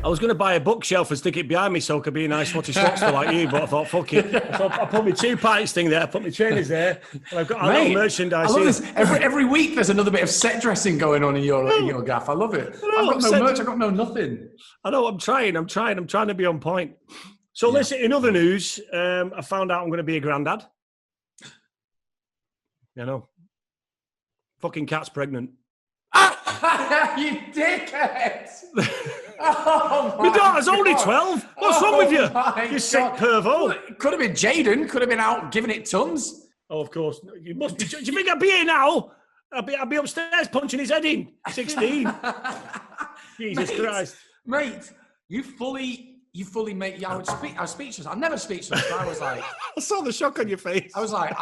I was going to buy a bookshelf and stick it behind me so I could be a nice Scottish Slotster like you, but I thought, fuck it. So I put my 2 pints thing there, I put my trainers there, and I've got a little merchandise. I love this. Every week there's another bit of set dressing going on in your gaff. I love it. I've got no merch, I've got no nothing. I know, I'm trying to be on point. So listen, in other news, I found out I'm going to be a granddad. You know. Fucking cat's pregnant. You dickhead! Oh my daughter's only 12. What's wrong with you? You sick pervo. It could have been Jaden. Could have been out giving it tons. Oh, of course. You must be. Do you think I'd be here now? I'd be upstairs punching his head in. 16. Jesus Christ, mate! You fully make. I was speechless. I'm never speechless. I was like, I saw the shock on your face. I was like,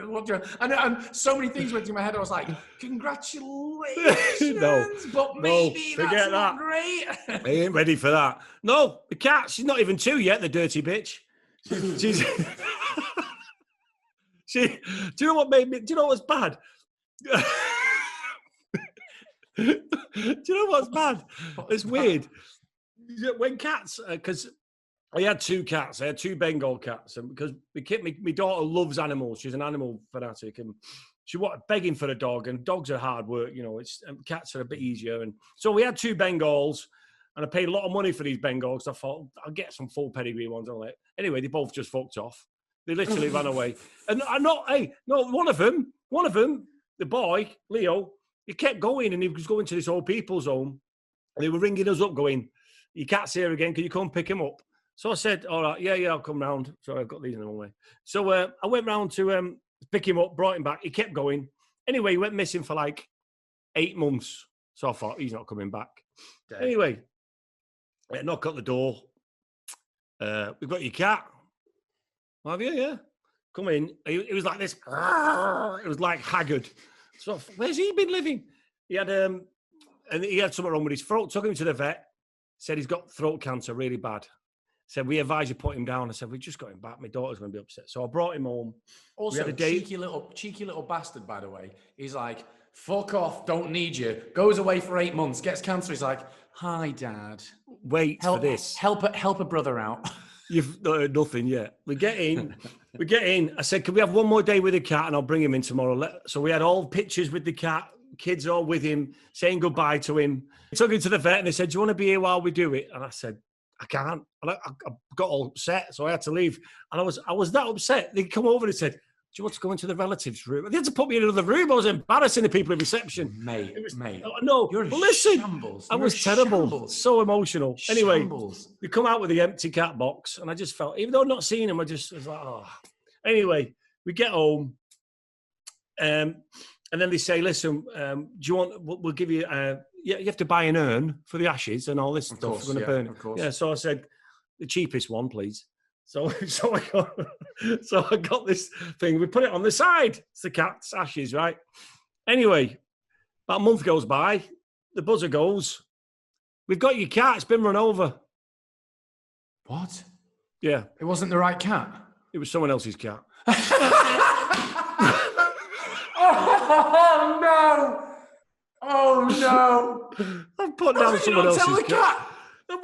what do you? And so many things went through my head. I was like, congratulations, but maybe that's not great. I ain't ready for that. No, the cat. She's not even 2 yet. The dirty bitch. She's. Do you know what made me? Do you know what's bad? Do you know what's bad? It's weird. When cats, because I had 2 cats. I had 2 Bengal cats, and because my daughter loves animals. She's an animal fanatic, and she was begging for a dog. And dogs are hard work, you know. Cats are a bit easier, and so we had 2 Bengals, and I paid a lot of money for these Bengals. I thought I'll get some full pedigree ones. Anyway, they both just fucked off. They literally ran away, and one of them, the boy Leo, he kept going, and he was going to this old people's home. And they were ringing us up, going, "Your cat's here again. Can you come pick him up?" So I said, "All right, yeah, I'll come round." Sorry, I've got these in the way. So I went round to pick him up, brought him back. He kept going. Anyway, he went missing for like 8 months. So I thought, he's not coming back. Dead. Anyway, I knock at the door. We've got your cat. Have you? Yeah. Come in. It was like this. It was like haggard. So where's he been living? He had and he had something wrong with his throat. Took him to the vet. Said he's got throat cancer really bad. Said, we advise you put him down. I said, we just got him back. My daughter's going to be upset. So I brought him home. Also, cheeky little bastard, by the way. He's like, fuck off, don't need you. Goes away for 8 months, gets cancer. He's like, hi, Dad. Wait for this. Help a brother out. You've heard nothing yet. We get in. I said, can we have one more day with the cat and I'll bring him in tomorrow? So we had all pictures with the cat. Kids all with him, saying goodbye to him. I took him to the vet and they said, do you want to be here while we do it? And I said, I can't. And I got all upset, so I had to leave. And I was that upset. They come over and said, do you want to go into the relatives' room? They had to put me in another room. I was embarrassing the people in reception. Mate. No, listen. Shambles. I was terrible. So emotional. Anyway, we come out with the empty cat box, and I just felt, even though I'm not seeing him, I was like, oh. Anyway, we get home, and then they say, listen, do you want, we'll give you, you have to buy an urn for the ashes and all this stuff. Course, we're going to burn it. Of course. Yeah, so I said, the cheapest one, please. So I got this thing. We put it on the side. It's the cat's ashes, right? Anyway, about a month goes by. The buzzer goes, we've got your cat. It's been run over. What? Yeah. It wasn't the right cat? It was someone else's cat. Oh, no. I've put down someone else's cat.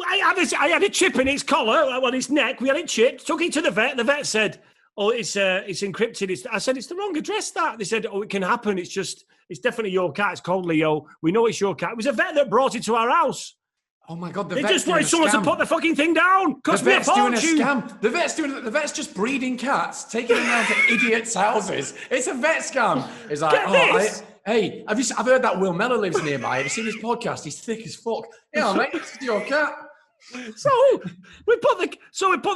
I had a chip in its collar, on its neck. We had it chipped. Took it to the vet. The vet said, "Oh, it's encrypted." I said, "It's the wrong address." That they said, "Oh, it can happen. It's definitely your cat. It's called Leo. We know it's your cat." It was a vet that brought it to our house. Oh my God! They just wanted someone to put the fucking thing down. The vet's doing a scam. The vet's just breeding cats, taking them around to idiots' houses. It's a vet scam. It's like, hey, I've heard that Will Mellor lives nearby. Have you seen his podcast? He's thick as fuck. Yeah, mate, it's your cat. So we put the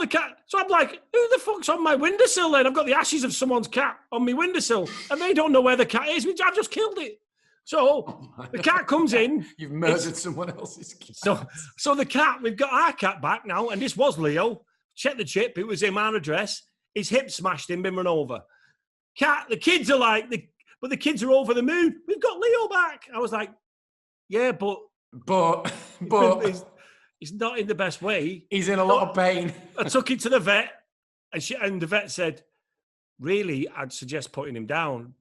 cat. So I'm like, who the fuck's on my windowsill then? I've got the ashes of someone's cat on my windowsill, and they don't know where the cat is. I've just killed it. So the cat comes in. You've murdered someone else's cat. So the cat, we've got our cat back now, and this was Leo. Check the chip. It was in our address. His hip smashed in, been run over. Cat, the kids are like, but the kids are over the moon. We've got Leo back. I was like, yeah, but he's not in the best way. He's in a lot of pain. I took him to the vet, and the vet said, really, I'd suggest putting him down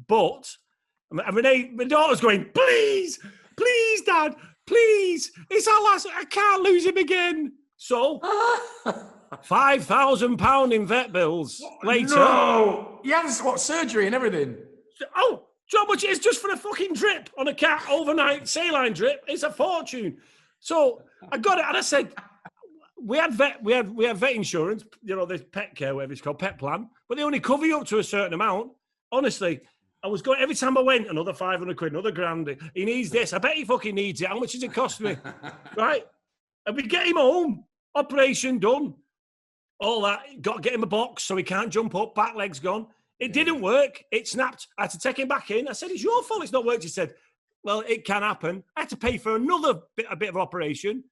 but Renee, my daughter's going, please, Dad, please, it's our last. I can't lose him again. So, £5,000 in vet bills later. No, yes, what surgery and everything. Oh, do you know how much it is just for a fucking drip on a cat overnight saline drip? It's a fortune. So I got it, and I said, we had vet insurance. You know, there's pet care, whatever it's called, pet plan, but they only cover you up to a certain amount. Honestly, I was going every time I went, another 500 quid, another grand. He needs this. I bet he fucking needs it. How much does it cost me? Right? And we get him home. Operation done. All that. Got to get him a box so he can't jump up. Back leg's gone. It didn't work. It snapped. I had to take him back in. I said, it's your fault it's not worked. He said, well, it can happen. I had to pay for another a bit of operation.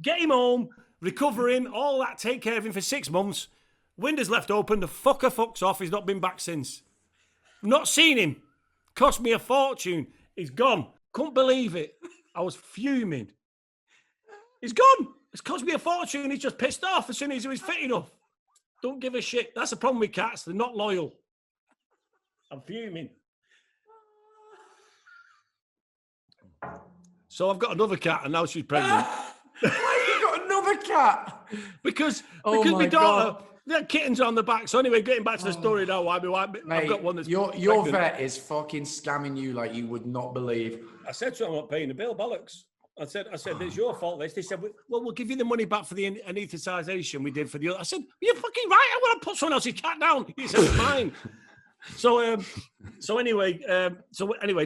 Get him home. Recover him. All that. Take care of him for 6 months. Windows left open. The fucker fucks off. He's not been back since. Not seen him. Cost me a fortune. He's gone. Couldn't believe it. I was fuming. He's gone. It's cost me a fortune. He's just pissed off as soon as he was fit enough. Don't give a shit. That's the problem with cats. They're not loyal. I'm fuming. So I've got another cat, and now she's pregnant. Why have you got another cat? Because my daughter, they had kittens on the back. So anyway, getting back to the story now, I've got one that's your vet is fucking scamming you like you would not believe. I said to him, I'm not paying the bill, bollocks. I said, it's your fault, this. They said, well, we'll give you the money back for the anaesthetisation we did for the other. I said, you're fucking right. I want to put someone else's cat down. He said, it's mine. So anyway,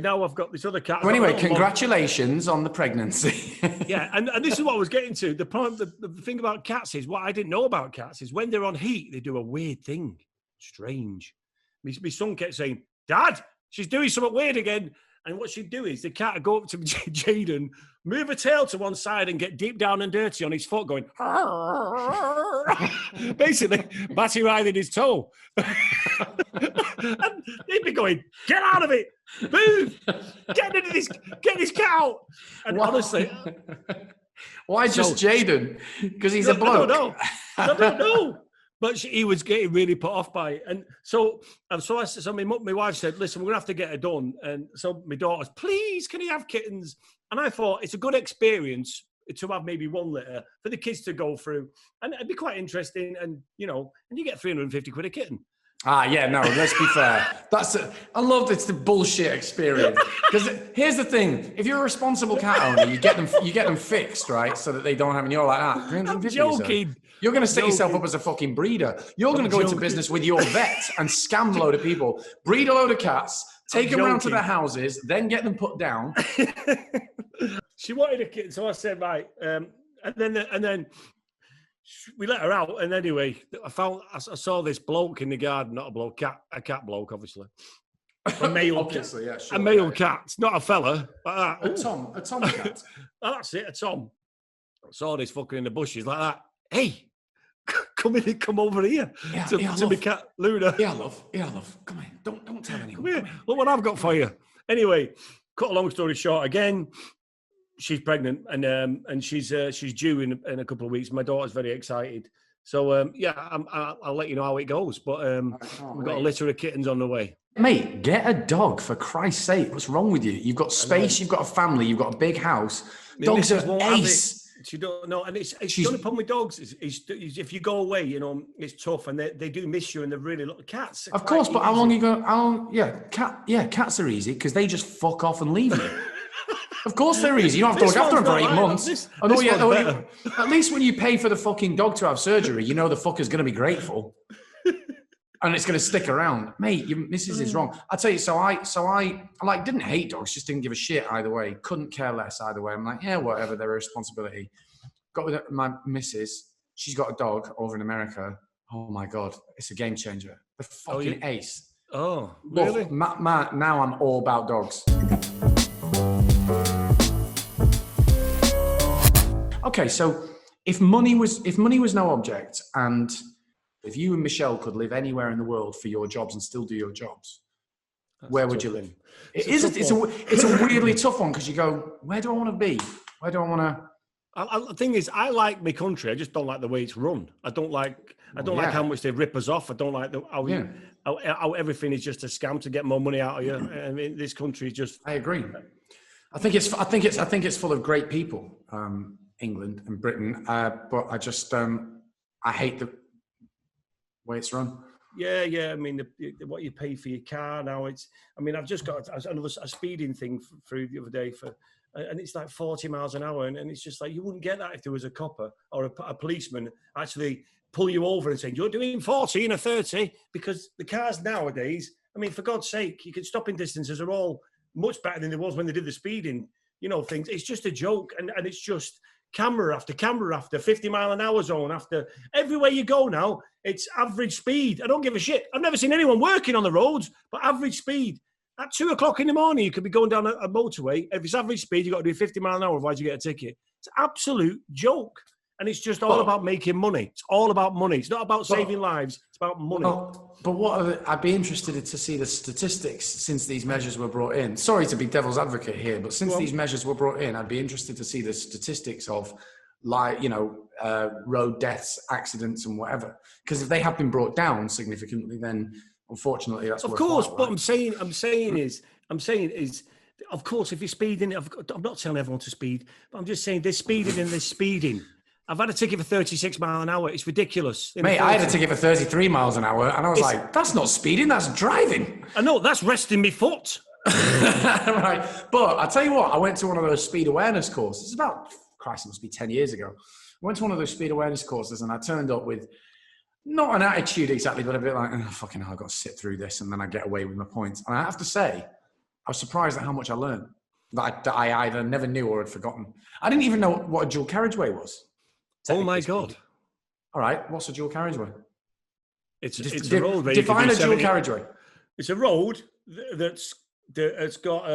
now I've got this other cat. So anyway, congratulations on the pregnancy. Yeah, and this is what I was getting to. The thing about cats is, what I didn't know about cats is when they're on heat, they do a weird thing. Strange. My son kept saying, Dad, she's doing something weird again. And what she'd do is the cat would go up to Jaden, move her tail to one side and get deep down and dirty on his foot going, basically, batty riding his toe. And he'd be going, get out of it, move, get this cat out. And honestly... Why just Jaden? Because he's a bloke. I don't know. But he was getting really put off by it. And so my wife said, listen, we're going to have to get it done. And so my daughter's, please, can he have kittens? And I thought it's a good experience to have maybe one litter for the kids to go through. And it'd be quite interesting. And, you get 350 quid a kitten. Yeah, no, let's be fair. I love it's the bullshit experience. Because here's the thing. If you're a responsible cat owner, you get them fixed, right? So that they don't have, and you're like, I'm joking. You're going to set yourself up as a fucking breeder. You're going to go into business with your vet and scam a load of people, breed a load of cats, take them around to their houses, then get them put down. She wanted a kitten, so I said, right. And then we let her out. And anyway, I saw this bloke in the garden, not a bloke, a cat bloke, obviously. A male, obviously, yeah, sure, a male cat, not a fella. Like that. A Tom cat. Oh, that's it, a Tom. I saw this fucking in the bushes like that. Hey, come over here to my cat Luna. Yeah, love. Come here. Don't tell anyone. Come here. Look what I've got for you. Anyway, cut a long story short. Again, she's pregnant and she's due in a couple of weeks. My daughter's very excited. So I'll let you know how it goes. But we've got a litter of kittens on the way. Mate, get a dog for Christ's sake. What's wrong with you? You've got space. You've got a family. You've got a big house. Dogs are ace. She don't know, and it's the only problem with dogs is if you go away, it's tough, and they do miss you, and they're really cats. Of course, but how long you go? Cats are easy because they just fuck off and leave you. Of course they're easy. You don't have to look after them for 8 months. At least when you pay for the fucking dog to have surgery, you know the fucker's going to be grateful, and it's going to stick around. Mate, your missus is wrong. I tell you, so I didn't hate dogs, just didn't give a shit either way. Couldn't care less either way. I'm like, yeah, whatever, they're a responsibility. Got with my missus. She's got a dog over in America. Oh my God, it's a game changer. The fucking ace. Oh, really? Now I'm all about dogs. Okay, so if money was no object, and if you and Michelle could live anywhere in the world for your jobs and still do your jobs, where would you live? It's a weirdly tough one because you go, where do I want to be? Where do I want to? The thing is, I like my country. I just don't like the way it's run. I don't like how much they rip us off. I don't like how everything is just a scam to get more money out of you. I mean, this country is just. I agree. I think it's full of great people, England and Britain. But I just I hate the way it's run. Yeah. I mean, what you pay for your car now, I've just got another speeding thing through the other day and it's like 40 miles an hour. And it's just like, you wouldn't get that if there was a copper or a policeman actually pull you over and saying, you're doing 40 and a 30, because the cars nowadays, I mean, for God's sake, you can stopping distances are all much better than there was when they did the speeding, things. It's just a joke. And it's just camera after 50 mile an hour zone after everywhere you go now. It's average speed. I don't give a shit. I've never seen anyone working on the roads, but average speed. At 2:00 in the morning, you could be going down a motorway. If it's average speed, you've got to do 50 mile an hour, otherwise you get a ticket. It's an absolute joke. And it's just all about making money. It's all about money. It's not about saving lives. It's about money. I'd be interested to see the statistics since these measures were brought in. Sorry to be devil's advocate here, but since these measures were brought in, I'd be interested to see the statistics of road deaths, accidents, and whatever. Because if they have been brought down significantly, then unfortunately that's of course. What I'm saying is, of course, if you're speeding, I'm not telling everyone to speed, but I'm just saying there's speeding and there's speeding. I've had a ticket for 36 mile an hour. It's ridiculous. Mate, I had a ticket for 33 miles an hour, and I was like, that's not speeding, that's driving. I know, that's resting me foot. Right. But I tell you what, I went to one of those speed awareness courses. It's about, Christ, it must be 10 years ago. I went to one of those speed awareness courses, and I turned up with not an attitude exactly, but a bit like, fucking hell, I've got to sit through this, and then I get away with my points. And I have to say, I was surprised at how much I learned that I either never knew or had forgotten. I didn't even know what a dual carriageway was. Oh my God. All right. What's a dual carriageway? It's a road. Define a dual carriageway. It's a road that's got,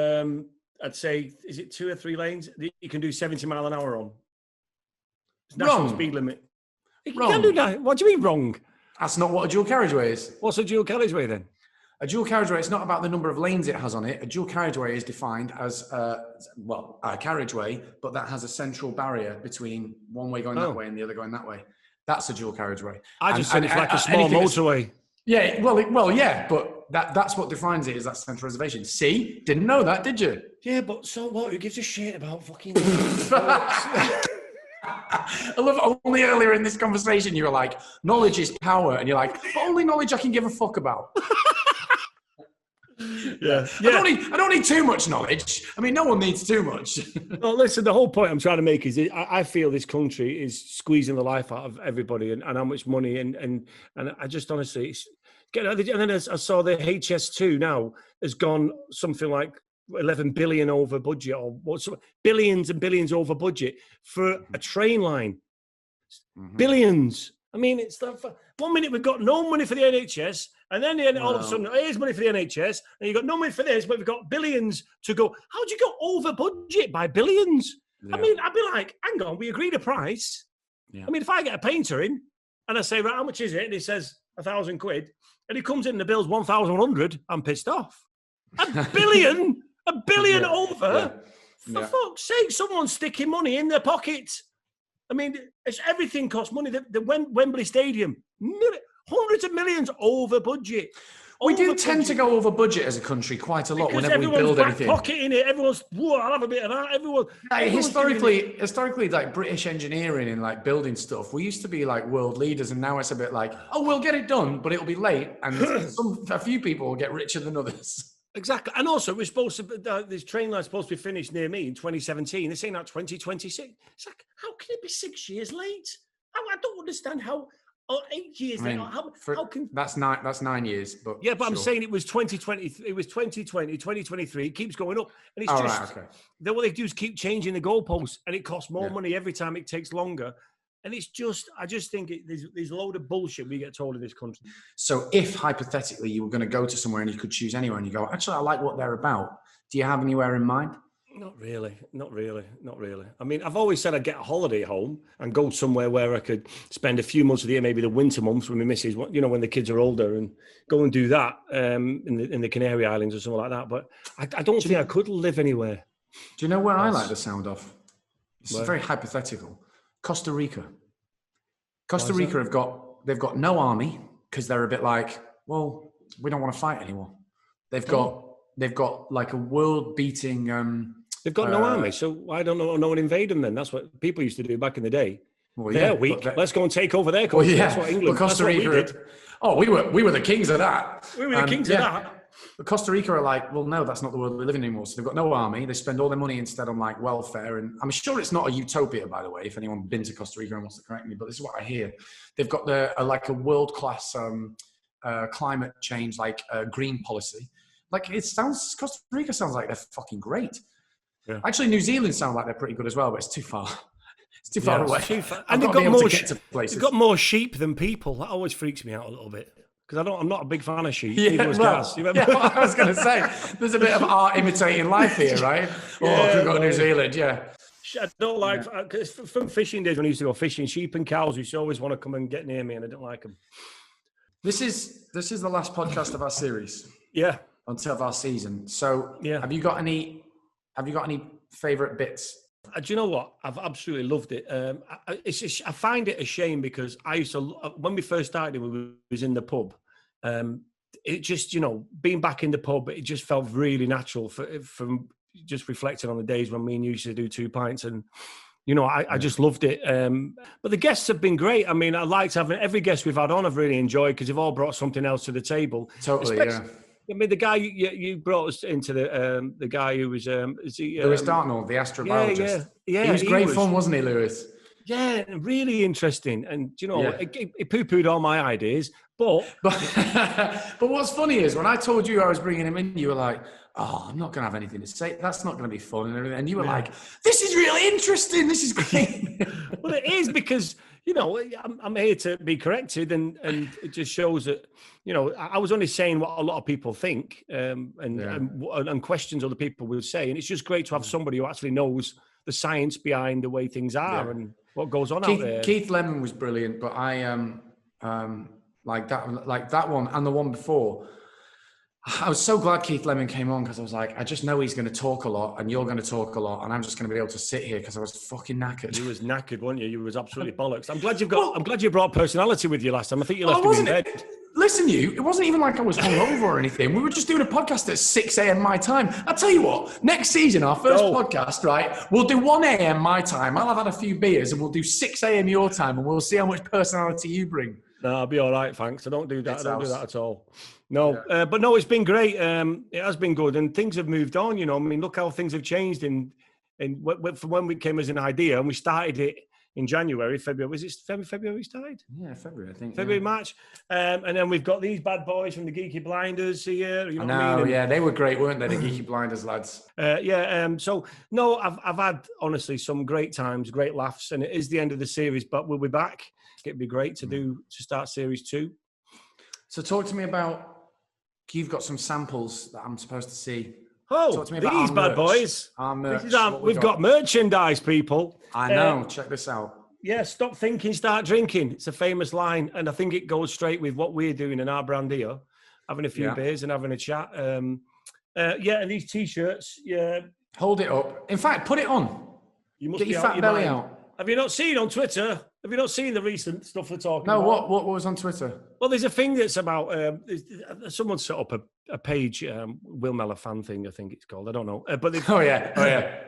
I'd say, is it 2 or 3 lanes that you can do 70 mile an hour on? It's national speed limit. You can do that. What do you mean wrong? That's not what a dual carriageway is. What's a dual carriageway then? A dual carriageway, it's not about the number of lanes it has on it. A dual carriageway is defined as, a carriageway, but that has a central barrier between one way going that way and the other going that way. That's a dual carriageway. I just said it's like a small motorway. Yeah, yeah, but that's what defines it, is that central reservation. See? Didn't know that, did you? Yeah, but so what? Who gives a shit about fucking... I love only earlier in this conversation you were like, knowledge is power, and you're like, but only knowledge I can give a fuck about. Yeah. I don't need too much knowledge. I mean, no one needs too much. Well, listen, the whole point I'm trying to make is I feel this country is squeezing the life out of everybody and how much money and I just honestly, and then I saw the HS2 now has gone something like 11 billion over budget or billions and billions over budget for a train line. Mm-hmm. Billions. I mean, it's like 1 minute we've got no money for the NHS, and then all of a sudden, here's money for the NHS, and you've got no money for this, but we've got billions to go. How do you go over budget by billions? Yeah. I mean, I'd be like, hang on, we agreed a price. Yeah. I mean, if I get a painter in, and I say, right, how much is it? And he says £1,000, and he comes in and the bill's 1,100, I'm pissed off. A billion over? For fuck's sake, someone's sticking money in their pocket. I mean, everything costs money. The Wembley Stadium, hundreds of millions over budget. We do tend to go over budget as a country quite a lot whenever we build anything. Everyone's pocketing it. Everyone's, I'll have a bit of that. Historically, like British engineering and like building stuff, we used to be like world leaders, and now it's a bit like, we'll get it done, but it'll be late, and a few people will get richer than others. Exactly. And also, we're supposed to, this train line's supposed to be finished near me in 2017. They're saying that 2026. It's like, how can it be 6 years late? I don't understand how, 8 years late. How can... That's 9 years. But yeah, but sure. I'm saying it was 2020, it was 2020, 2023. It keeps going up. And it's then what they do is keep changing the goalposts, and it costs more money every time. It takes longer. And it's just, I just think there's a load of bullshit we get told in this country. So if hypothetically you were going to go to somewhere and you could choose anywhere and you go, actually, I like what they're about. Do you have anywhere in mind? Not really. I mean, I've always said I'd get a holiday home and go somewhere where I could spend a few months of the year, maybe the winter months when my missus, when the kids are older, and go and do that in the Canary Islands or something like that. But I don't think I could live anywhere. Do you know where I like the sound of? It's very hypothetical. Costa Rica. Costa Rica they've got no army because they're a bit like, well, we don't want to fight anymore. They've got like a world-beating They've got no army, so why don't no one invade them then? That's what people used to do back in the day. Well, they're weak. Let's go and take over their country. That's what England. But Costa Rica. That's what we did. Oh, we were the kings of that. We were the kings of that. But Costa Rica are like, well, no, that's not the world we live in anymore. So they've got no army. They spend all their money instead on like welfare. And I'm sure it's not a utopia, by the way, if anyone's been to Costa Rica and wants to correct me, but this is what I hear. They've got like a world-class climate change, like green policy. Like Costa Rica sounds like they're fucking great. Yeah. Actually, New Zealand sounds like they're pretty good as well, but it's too far. It's too far away. And they've got more sheep than people. That always freaks me out a little bit. Because I'm not a big fan of sheep. I was going to say, there's a bit of art imitating life here, right? We've got New Zealand, I don't like, because from fishing days when I used to go fishing, sheep and cows used to always want to come and get near me, and I don't like them. This is the last podcast of our series. Yeah. Until our season. So have you got any favourite bits? Do you know what? I've absolutely loved it. I find it a shame because I used to, when we first started, we was in the pub. It just, being back in the pub, it just felt really natural from just reflecting on the days when me and you used to do 2 pints, and I just loved it. But the guests have been great. I mean, I liked having every guest we've had on. I've really enjoyed because they've all brought something else to the table. Totally, I mean, the guy you brought us into the guy who was Lewis Dartnell, the astrobiologist. Yeah, he was great fun, wasn't he, Lewis? Yeah, really interesting. And he poo-pooed all my ideas. But what's funny is when I told you I was bringing him in, you were like, "Oh, I'm not going to have anything to say. That's not going to be fun," and everything. And you were like, "This is really interesting. This is great." Well, it is because I'm here to be corrected, and it just shows that I was only saying what a lot of people think, and questions other people will say, and it's just great to have somebody who actually knows the science behind the way things are and what goes on out there. Keith Lemon was brilliant, but I like that one and the one before. I was so glad Keith Lemon came on because I was like, I just know he's going to talk a lot and you're going to talk a lot and I'm just going to be able to sit here because I was fucking knackered. You was knackered, weren't you? You was absolutely bollocks. I'm glad you brought personality with you last time. I think you left him in bed. Listen, it wasn't even like I was hungover or anything. We were just doing a podcast at 6 a.m. my time. I'll tell you what, next season, our first podcast, right, we'll do 1 a.m. my time. I'll have had a few beers and we'll do 6 a.m. your time and we'll see how much personality you bring. No, I'll be all right, thanks. I don't do that. I don't do that at all. No, but no, it's been great. It has been good, and things have moved on. I mean, look how things have changed from when we came as an idea, and we started it in January, February. Was it February we started? Yeah, February, I think. February, March, and then we've got these bad boys from the Geeky Blinders here. You know what I mean? Yeah, they were great, weren't they? The Geeky Blinders lads. So no, I've had honestly some great times, great laughs, and it is the end of the series, but we'll be back. It'd be great to start series 2. So talk to me about, you've got some samples that I'm supposed to see. Oh, talk to me about these bad boys. Our merch. We've got merchandise, people. I know. Check this out. Yeah, stop thinking, start drinking. It's a famous line, and I think it goes straight with what we're doing in our brand here, having a few beers and having a chat. And these T-shirts. Yeah. Hold it up. In fact, put it on. You must get your fat belly out. Have you not seen on Twitter? Have you not seen the recent stuff they're talking about? No, what was on Twitter? Well, there's a thing that's about, someone set up a page, Will Mellor fan thing, I think it's called. I don't know. But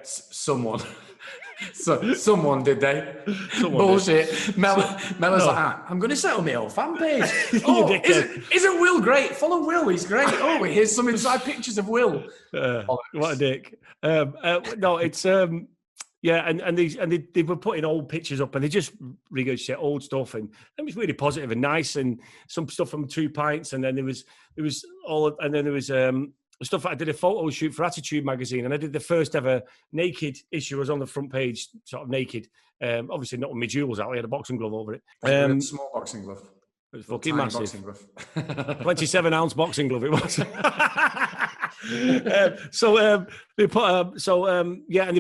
someone. Someone, did they? Someone bullshit. Did. Mellor's like, I'm going to set up my own fan page. Isn't Will great? Follow Will, he's great. Oh, here's some inside pictures of Will. What a dick. No, it's... and they were putting old pictures up, and they just regurgitate old stuff, and it was really positive and nice, and some stuff from 2 Pints, and then there was stuff. I did a photo shoot for Attitude magazine, and I did the first ever naked issue. I was on the front page, sort of naked, obviously not with my jewels out. I had a boxing glove over it. Small boxing glove. It was fucking massive. Boxing glove. 27-ounce boxing glove it was. They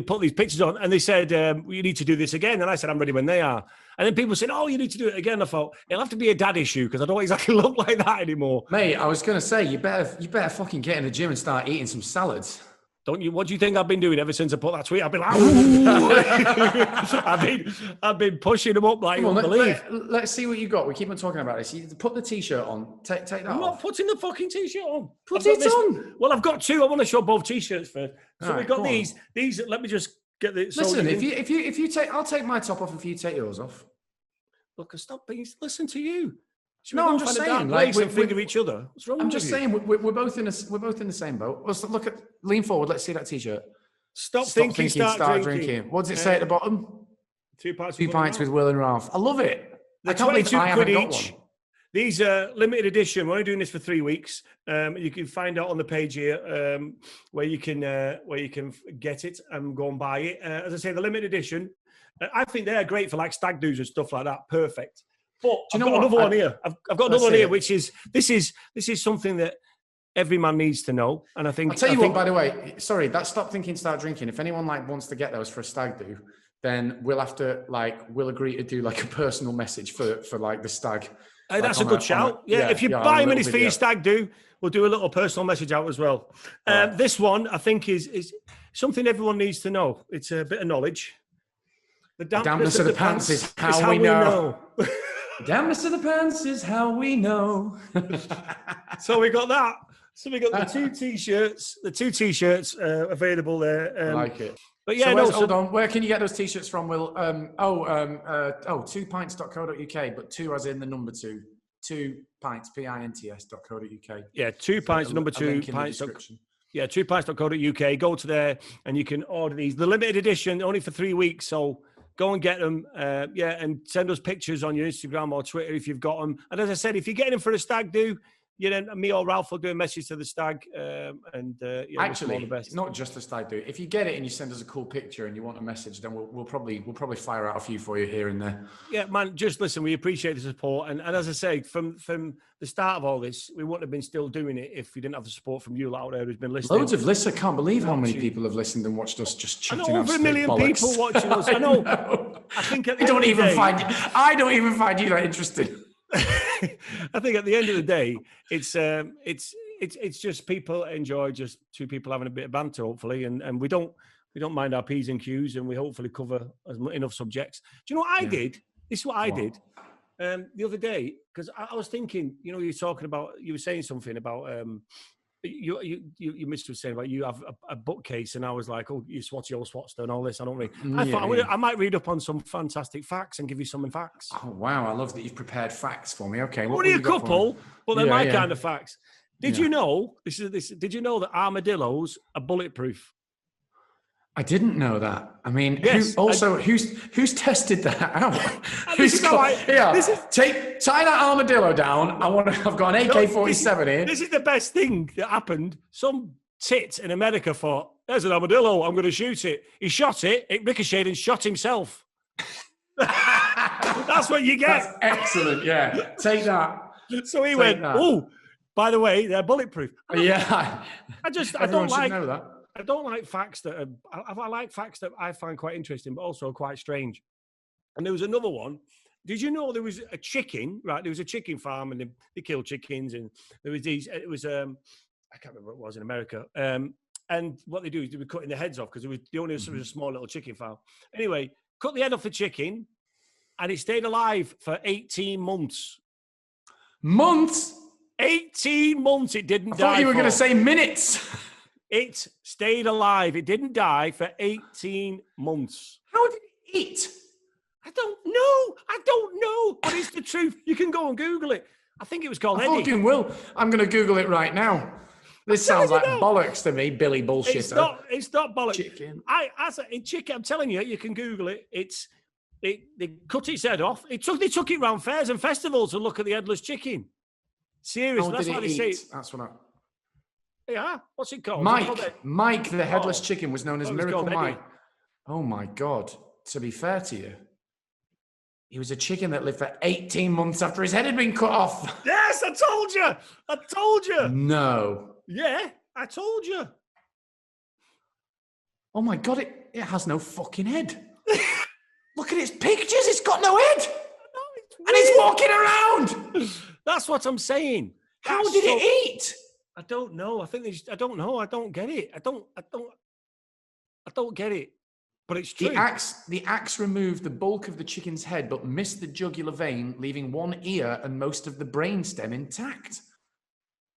put these pictures on, and they said, you need to do this again. And I said, I'm ready when they are. And then people said, oh, you need to do it again. I thought, it'll have to be a dad issue because I don't exactly look like that anymore. Mate, I was going to say, you better fucking get in the gym and start eating some salads. Don't you? What do you think I've been doing ever since I put that tweet? I've been like, I've been pushing them up like you won't believe. Let's see what you got. We keep on talking about this. You put the t-shirt on. Take that off. I'm not putting the fucking t-shirt on. Put it on. Well, I've got two. I want to show both t-shirts first. So All we've got right, these. Let me just get the. Listen, if you take, I'll take my top off if you take yours off. Look, stop being. Listen to you. No, I'm just saying. Like, we finger each other. What's wrong? I'm just saying we're both in the same boat. Let's lean forward. Let's see that t-shirt. Stop thinking, start drinking. What does it say at the bottom? 2 pints. 2 pints with Will and Ralf. I love it. They're I can't believe I haven't got one. These are limited edition. We're only doing this for 3 weeks. You can find out on the page here where you can get it and go and buy it. As I say, the limited edition. I think they're great for like stag do's and stuff like that. Perfect. But I've got another one here. I've got another one here, which is this is something that every man needs to know. And I think I'll tell you what, by the way, sorry, that stop thinking, start drinking. If anyone wants to get those for a stag do, then we'll agree to do like a personal message for like the stag. Hey, that's a good shout. Yeah, if you buy minis for your stag do, we'll do a little personal message out as well. This one I think is something everyone needs to know. It's a bit of knowledge. The dampness of the pants is how we know. The dampness of the pants is how we know. So we got that. So we got the two t-shirts. The two t-shirts available there. I like it. But yeah, hold on. Where can you get those t-shirts from, Will? 2pints.co.uk, but 2 as in the number 2. 2 pints, pints.co.uk. Yeah, 2 pints, number 2 pints. Yeah, 2pints.co.uk. Go to there and you can order these. The limited edition, only for 3 weeks. So go and get them. And send us pictures on your Instagram or Twitter if you've got them. And as I said, if you're getting them for a stag do, me or Ralph will do a message to the stag. Actually, all the best. It's not just the stag do. If you get it and you send us a cool picture and you want a message, then we'll probably fire out a few for you here and there. Yeah, man. Just listen. We appreciate the support, and as I say, from the start of all this, we wouldn't have been still doing it if we didn't have the support from you out there who's been listening. Loads of listeners. I can't believe how many people have listened and watched us just chatting. I know, over 1 million people watching us. I know. I think I don't even find you that interesting. I think at the end of the day, it's just people enjoy just two people having a bit of banter, hopefully, and we don't mind our P's and Q's, and we hopefully cover enough subjects. Do you know what I did? This is what I did the other day, because I was thinking, you were saying something about you must have said about you have a bookcase, and I was like, oh, you swatty old swatster and all this. I don't read. I thought I might read up on some fantastic facts and give you some facts. Oh wow, I love that you've prepared facts for me. Okay, only a couple, but they're my kind of facts. Did you know Did you know that armadillos are bulletproof? I didn't know that. I mean, yes, who's tested that out? Tie that armadillo down. I've got an AK-47 here. This is the best thing that happened. Some tit in America thought, there's an armadillo, I'm going to shoot it. He shot it, it ricocheted and shot himself. That's what you get. That's excellent, yeah. Take that. So he went, oh, by the way, they're bulletproof. Yeah. I don't like know that. I don't like facts that I like facts that I find quite interesting, but also quite strange. And there was another one. Did you know there was a chicken, right? There was a chicken farm and they killed chickens, and there was these, it was, I can't remember what it was in America. And what they do is they were cutting the heads off because there was a small little chicken farm. Anyway, cut the head off the chicken and it stayed alive for 18 months. Months? 18 months it didn't die. I thought you were going to say minutes. It stayed alive. It didn't die for 18 months. How did it eat? I don't know. But it's the truth. You can go and Google it. I think it was called Eddie. Fucking will. I'm going to Google it right now. This sounds like bollocks to me, Billy bullshitter. It's not bollocks. Chicken. Chicken, I'm telling you, you can Google it. They cut its head off. They took it round fairs and festivals to look at the headless chicken. Seriously, that's why they say it. That's what Yeah, what's it called? Mike, the headless chicken was known as Miracle Mike. Oh my God. To be fair to you, he was a chicken that lived for 18 months after his head had been cut off. Yes, I told you. No. Yeah, I told you. Oh my God, it has no fucking head. Look at its pictures, it's got no head. And it's walking around. That's what I'm saying. How did it eat? I don't know. I think I don't know. I don't get it. I don't get it. But it's true. The axe removed the bulk of the chicken's head, but missed the jugular vein, leaving one ear and most of the brainstem intact.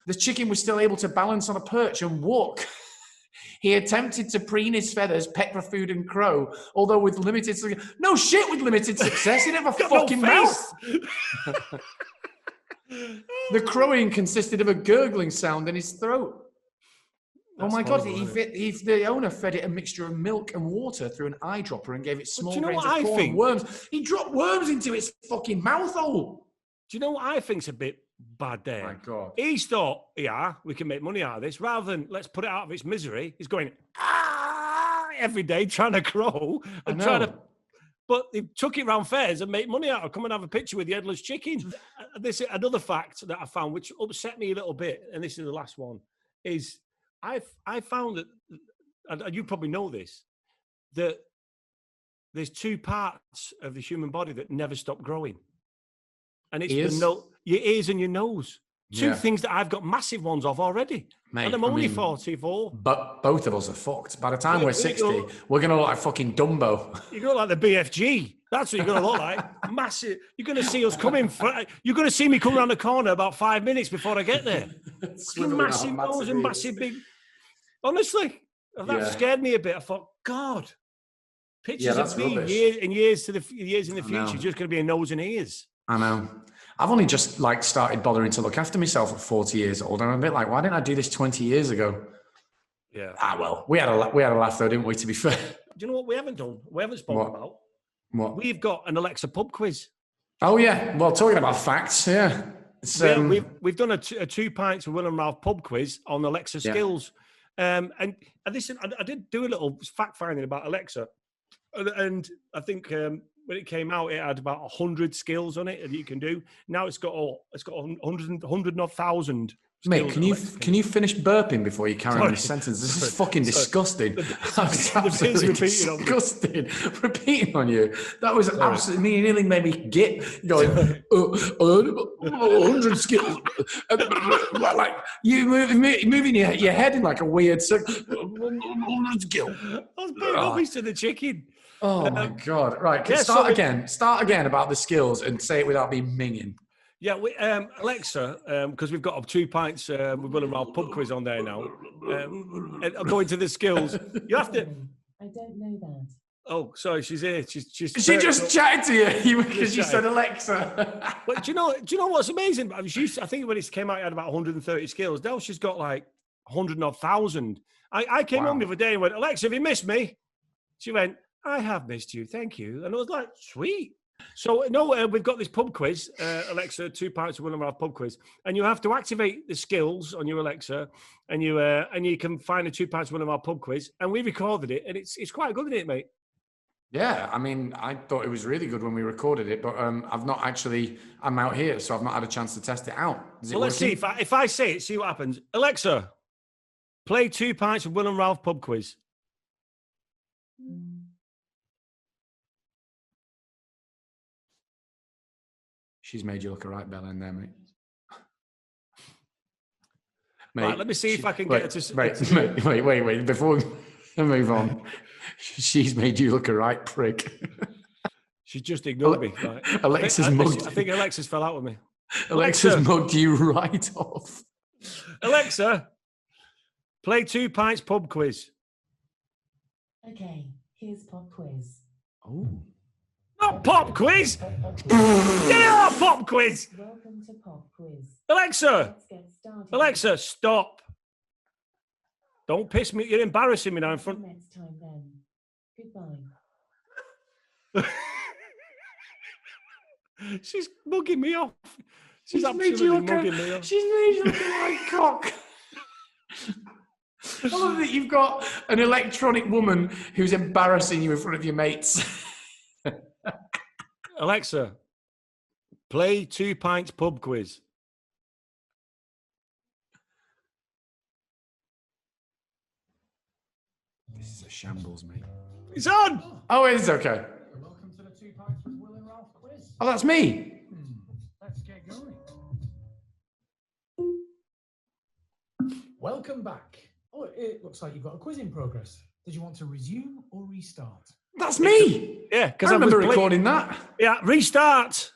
The chicken was still able to balance on a perch and walk. He attempted to preen his feathers, peck for food, and crow, although with limited success. No shit, with limited success. He didn't have a fucking mouth. The crowing consisted of a gurgling sound in his throat. That's oh my God, the owner fed it a mixture of milk and water through an eyedropper and gave it small grains of corn and worms. He dropped worms into its fucking mouth hole. Do you know what I think's a bit bad there? My God. He's thought, yeah, we can make money out of this. Rather than let's put it out of its misery, he's going, every day trying to crow and trying to... But they took it round fairs and make money out of it. Come and have a picture with the headless chicken. This is another fact that I found, which upset me a little bit, and this is the last one, is... I found that, and you probably know this, that there's two parts of the human body that never stop growing. And it's your ears and your nose. Two things that I've got massive ones of already. Mate, and I'm only 44. But both of us are fucked. By the time we're 60, we're going to look like fucking Dumbo. You're going to look like the BFG. That's what you're going to look like. Massive. You're going to see us coming. You're going to see me come around the corner about 5 minutes before I get there. Massive nose and massive big... Honestly, that scared me a bit. I thought, God, pictures of me years in the future, just going to be a nose and ears. I know. I've only just started bothering to look after myself at 40 years old, and I'm a bit like, why didn't I do this 20 years ago? Yeah. Well, we had a laugh though, didn't we? To be fair. Do you know what we haven't done? We haven't spoken about. What? We've got an Alexa pub quiz. Oh yeah. Well, talking about facts, yeah. We've done a 2 pints of Will and Ralf pub quiz on Alexa skills. And listen, I did do a little fact finding about Alexa, and I think when it came out, it had about 100 skills on it that you can do. Now it's got 100,000. Mate, can you finish burping before you carry on this sentence? This is fucking disgusting. That's absolutely disgusting. Repeating on you. That was absolutely nearly made me get going. 100 skills. Like you moving your head in like a weird circle. 100 skills. I was putting rubbish to the chicken. Oh my God! Right, start again. Start again about the skills and say it without me minging. Yeah, Alexa, because we've got 2 pints with Will and Ralf pub quiz on there now. Going to the skills, you have to. I don't know that. Oh, sorry, she's here. She just chatted to you because you said Alexa. But do you know what's amazing? I think when it came out, it had about 130 skills. Now she's got like 100,000. I came home the other day and went, Alexa, have you missed me? She went, I have missed you, thank you. And I was like, sweet. So, we've got this pub quiz, Alexa, 2 pints of Will and Ralf pub quiz. And you have to activate the skills on your Alexa, and you can find a 2 pints of Will and Ralf pub quiz. And we recorded it, and it's quite good, isn't it, mate? Yeah, I mean, I thought it was really good when we recorded it, but I've not actually, I'm out here, so I've not had a chance to test it out. Let's see. If I say it, see what happens. Alexa, play 2 pints of Will and Ralf pub quiz. She's made you look a right bell in there, mate. Right, let me see if I can get her to... Wait. Before we move on, she's made you look a right prick. She's just ignored me. Right? Alexa's mugged. I think Alexa's fell out with me. Alexa's mugged you right off. Alexa, play 2 pints pub quiz. Okay, here's pub quiz. Oh. Not pop quiz! Get out of pop quiz! Welcome to pop quiz. Alexa! Let's get started. Alexa, stop. Don't piss me. You're embarrassing me now in front. Next time then. Goodbye. She's mugging me off. She's absolutely mugging me off. She's made you look like cock. I love that you've got an electronic woman who's embarrassing you in front of your mates. Alexa, play 2 pints pub quiz. This is a shambles, mate. It's on! Oh, it is okay. Welcome to the 2 pints with Will and Ralf quiz. Oh, that's me. Let's get going. Welcome back. Oh, it looks like you've got a quiz in progress. Did you want to resume or restart? That's me. Yeah, because I remember recording that. Yeah, restart.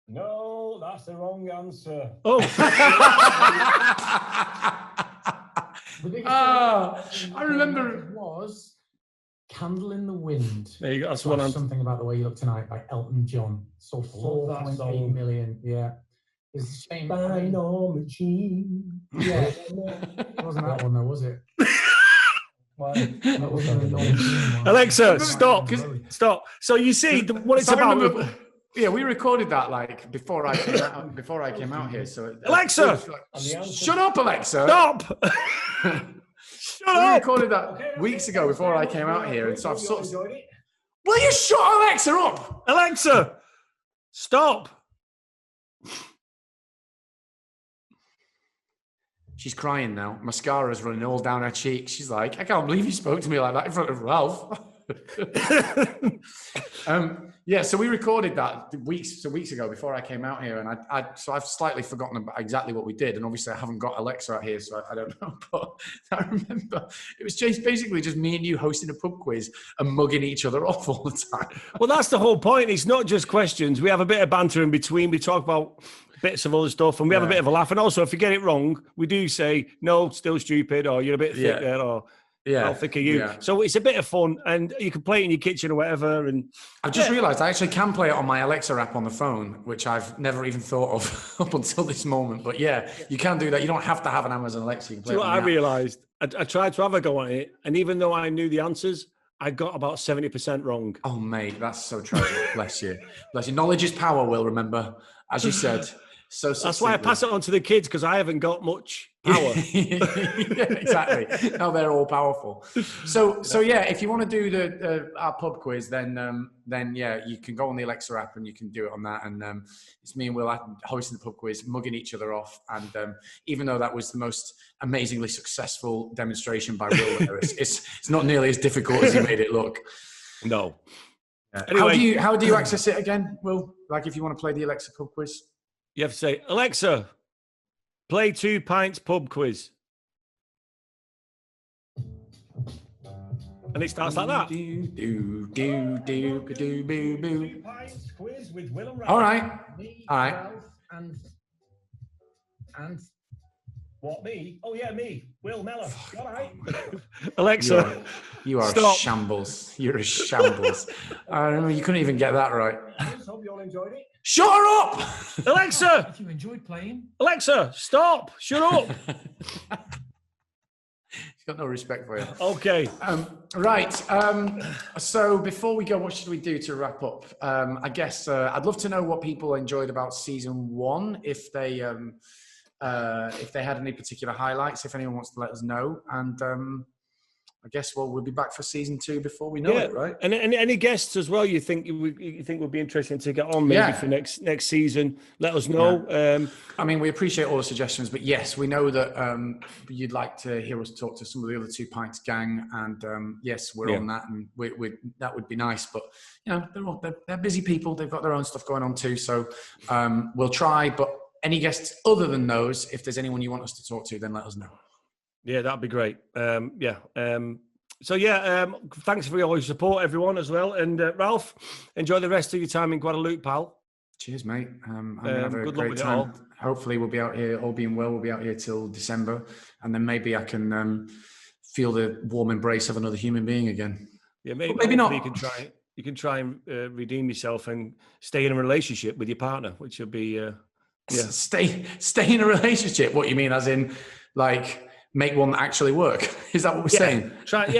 No, that's the wrong answer. Oh, The biggest I remember. was Candle in the Wind. there you go. That's one Slash answer. Something About the Way You Look Tonight by Elton John. Sold Love that 4.8 song. million. Yeah. It's the same. By no machine. Yeah. It wasn't that one though, was it? Well, That wasn't the Norman Jean one. Alexa, stop. Stop. So you see what it's So I about. remember- yeah, we recorded that like before I came out. Before I came out here. So Alexa! and the answer- shut up, Alexa. Stop. Shut We up. recorded that Okay, that's weeks it. ago before I Hope came you out here, and so I've hope you sort of. enjoyed it. Will you shut Alexa up? Alexa, stop. She's crying now. Mascara's running all down her cheeks. She's like, I can't believe you spoke to me like that in front of Ralph. Yeah, so we recorded that weeks ago before I came out here, and I've slightly forgotten about exactly what we did, and obviously I haven't got Alexa out here, so I don't know. But I remember it was basically just me and you hosting a pub quiz and mugging each other off all the time. Well, that's the whole point. It's not just questions. We have a bit of banter in between. We talk about bits of other stuff, and we have a bit of a laugh. And also, if you get it wrong, we do say, no, still stupid, or you're a bit thick there, or I'll think of you. Yeah. So it's a bit of fun, and you can play it in your kitchen or whatever. And I've just realised I actually can play it on my Alexa app on the phone, which I've never even thought of up until this moment. But yeah, you can do that. You don't have to have an Amazon Alexa. You can play see it what on I the app. realised? I tried to have a go at it, and even though I knew the answers, I got about 70% wrong. Oh, mate, that's so tragic. Bless you. Bless you. Knowledge is power, Will, remember, as you said. So That's why I pass it on to the kids, because I haven't got much power. Yeah, exactly. Now they're all powerful. So yeah, if you want to do our pub quiz, then yeah, you can go on the Alexa app and you can do it on that. And it's me and Will hosting the pub quiz, mugging each other off. And even though that was the most amazingly successful demonstration by Will, there, it's not nearly as difficult as he made it look. No. Anyway, how do you access it again, Will? Like if you want to play the Alexa pub quiz. You have to say, Alexa, play 2 Pints pub quiz. And it starts like that. Do, 2 Pints quiz with Will and Ralf. All right. Me, All right. Ralph, and What, me? Oh, yeah, me. Will Mellor. All right. Alexa, You are Stop. a shambles. You're a shambles. I remember you couldn't even get that right. Just hope you all enjoyed it. Shut her up! Alexa, if you enjoyed playing, Alexa, stop, shut up. She's got no respect for you. Okay. Right. So before we go, what should we do to wrap up? I guess I'd love to know what people enjoyed about season 1. If they had any particular highlights, if anyone wants to let us know. And I guess we'll be back for season 2 before we know it, right? And any guests as well you think would be interesting to get on maybe for next season? Let us know. Yeah. I mean, we appreciate all the suggestions, but yes, we know that you'd like to hear us talk to some of the other 2 Pints gang, and yes, we're on that, and we that would be nice. But you know, they're busy people; they've got their own stuff going on too. So we'll try. But any guests other than those, if there's anyone you want us to talk to, then let us know. Yeah, that'd be great. So thanks for all your support, everyone, as well. And Ralph, enjoy the rest of your time in Guadalupe, pal. Cheers, mate. I'm gonna have a good luck great with it time. all. Hopefully, we'll be out here. All being well, we'll be out here till December, and then maybe I can feel the warm embrace of another human being again. Yeah, maybe not. You can try and redeem yourself and stay in a relationship with your partner, which would be Stay in a relationship. What you mean, as in like make one actually work? Is that what we're saying? Try and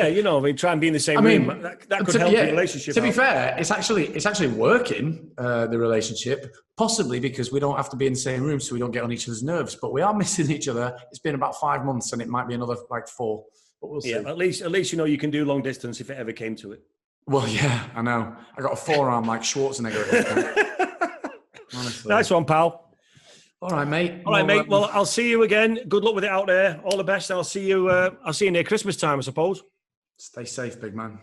be in the same room. That could help the relationship. To be fair, it's actually working the relationship, possibly because we don't have to be in the same room, so we don't get on each other's nerves. But we are missing each other. It's been about 5 months, and it might be another 4. But we'll see. Yeah, at least you can do long distance if it ever came to it. Well, yeah, I know. I got a forearm like Schwarzenegger. Honestly. Nice one, pal. All right, mate. All right, mate. Well, I'll see you again. Good luck with it out there. All the best. I'll see you near Christmas time, I suppose. Stay safe, big man.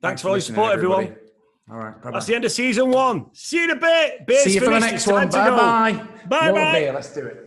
Thanks for all your support, everyone. All right, bye-bye. That's the end of season 1. See you in a bit. Beer's See you for the finished. next It's one. time to go. Bye-bye. Bye-bye. Beer, let's do it.